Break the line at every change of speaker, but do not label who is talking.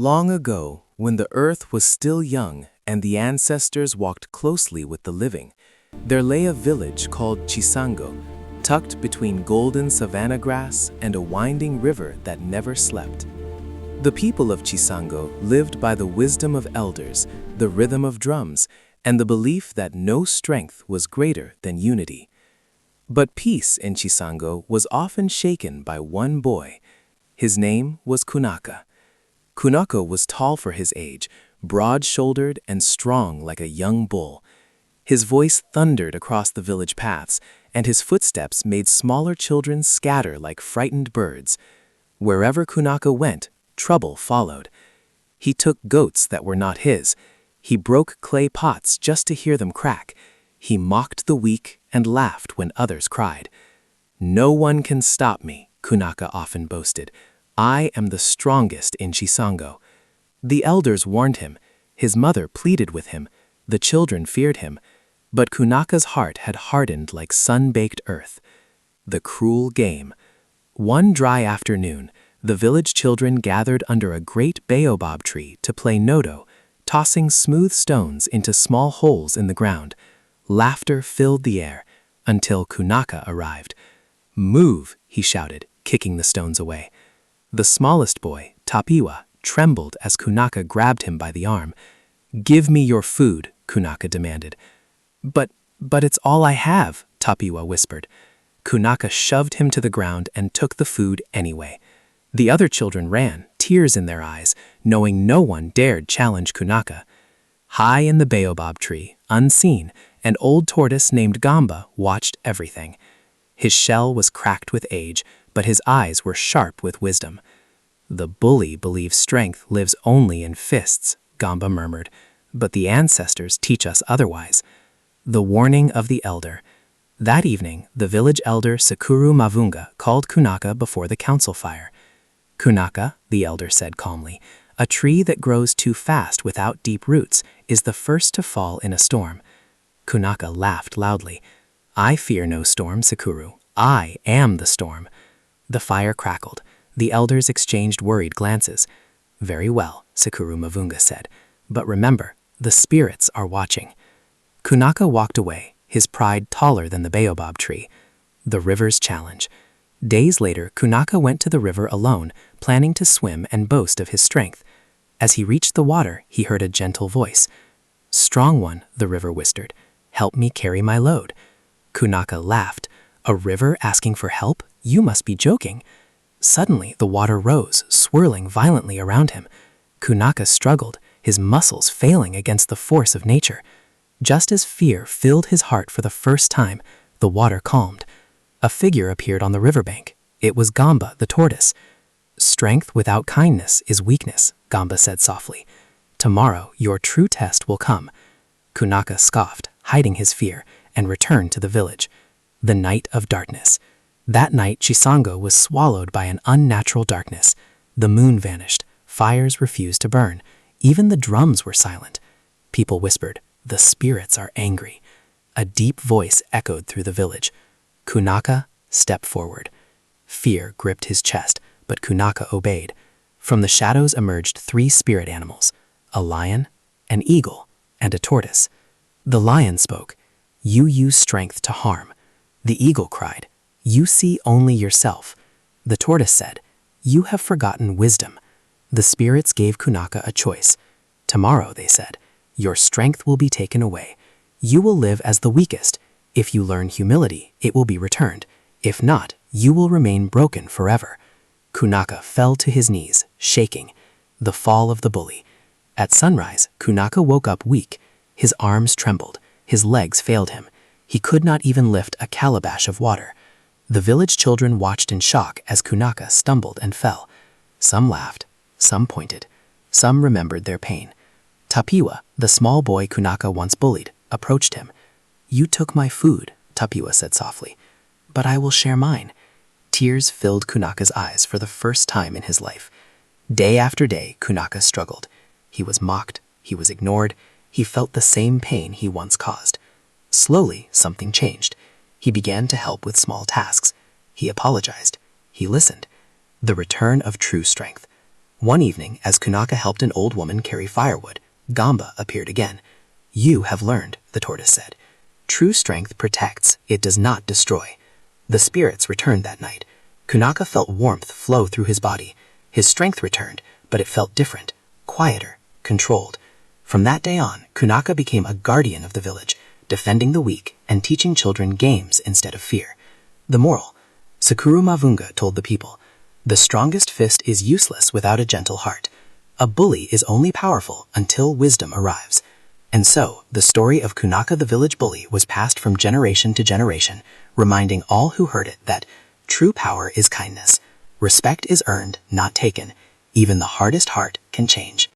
Long ago, when the earth was still young and the ancestors walked closely with the living, there lay a village called Chisango, tucked between golden savanna grass and a winding river that never slept. The people of Chisango lived by the wisdom of elders, the rhythm of drums, and the belief that no strength was greater than unity. But peace in Chisango was often shaken by one boy. His name was Kunaka. Kunaka was tall for his age, broad-shouldered and strong like a young bull. His voice thundered across the village paths, and his footsteps made smaller children scatter like frightened birds. Wherever Kunaka went, trouble followed. He took goats that were not his. He broke clay pots just to hear them crack. He mocked the weak and laughed when others cried. "No one can stop me," Kunaka often boasted. "I am the strongest in Chisango." The elders warned him. His mother pleaded with him. The children feared him. But Kunaka's heart had hardened like sun-baked earth. The cruel game. One dry afternoon, the village children gathered under a great baobab tree to play nodo, tossing smooth stones into small holes in the ground. Laughter filled the air until Kunaka arrived. "Move," he shouted, kicking the stones away. The smallest boy, Tapiwa, trembled as Kunaka grabbed him by the arm. "Give me your food," Kunaka demanded. But it's all I have," Tapiwa whispered. Kunaka shoved him to the ground and took the food anyway. The other children ran, tears in their eyes, knowing no one dared challenge Kunaka. High in the baobab tree, unseen, an old tortoise named Gamba watched everything. His shell was cracked with age, but his eyes were sharp with wisdom. "The bully believes strength lives only in fists," Gamba murmured, "but the ancestors teach us otherwise." The warning of the elder. That evening, the village elder Sakuru Mavunga called Kunaka before the council fire. "Kunaka," the elder said calmly, "a tree that grows too fast without deep roots is the first to fall in a storm." Kunaka laughed loudly. "I fear no storm, Sakuru. I am the storm." The fire crackled. The elders exchanged worried glances. "Very well," Sakuru Mavunga said. "But remember, the spirits are watching." Kunaka walked away, his pride taller than the baobab tree. The river's challenge. Days later, Kunaka went to the river alone, planning to swim and boast of his strength. As he reached the water, he heard a gentle voice. "Strong one," the river whispered. "Help me carry my load." Kunaka laughed. "A river asking for help? You must be joking." Suddenly, the water rose, swirling violently around him. Kunaka struggled, his muscles failing against the force of nature. Just as fear filled his heart for the first time, the water calmed. A figure appeared on the riverbank. It was Gamba, the tortoise. "Strength without kindness is weakness," Gamba said softly. "Tomorrow, your true test will come." Kunaka scoffed, hiding his fear, and returned to the village. The night of darkness. That night, Chisango was swallowed by an unnatural darkness. The moon vanished. Fires refused to burn. Even the drums were silent. People whispered, "The spirits are angry." A deep voice echoed through the village. "Kunaka, step forward." Fear gripped his chest, but Kunaka obeyed. From the shadows emerged 3 spirit animals, a lion, an eagle, and a tortoise. The lion spoke, "You use strength to harm." The eagle cried, "You see only yourself." The tortoise said, "You have forgotten wisdom." The spirits gave Kunaka a choice. "Tomorrow," they said, "your strength will be taken away. You will live as the weakest. If you learn humility, it will be returned. If not, you will remain broken forever." Kunaka fell to his knees, shaking. The fall of the bully. At sunrise, Kunaka woke up weak. His arms trembled. His legs failed him. He could not even lift a calabash of water. The village children watched in shock as Kunaka stumbled and fell. Some laughed, some pointed, some remembered their pain. Tapiwa, the small boy Kunaka once bullied, approached him. "You took my food," Tapiwa said softly, "but I will share mine." Tears filled Kunaka's eyes for the first time in his life. Day after day, Kunaka struggled. He was mocked, he was ignored, he felt the same pain he once caused. Slowly, something changed. He began to help with small tasks. He apologized. He listened. The return of true strength.
One evening, as Kunaka helped an old woman carry firewood, Gamba appeared again. "You have learned," the tortoise said. "True strength protects, it does not destroy." The spirits returned that night. Kunaka felt warmth flow through his body. His strength returned, but it felt different, quieter, controlled. From that day on, Kunaka became a guardian of the village, defending the weak and teaching children games instead of fear. The moral: Sakuru Mavunga told the people, "The strongest fist is useless without a gentle heart. A bully is only powerful until wisdom arrives." And so, the story of Kunaka the village bully was passed from generation to generation, reminding all who heard it that true power is kindness. Respect is earned, not taken. Even the hardest heart can change.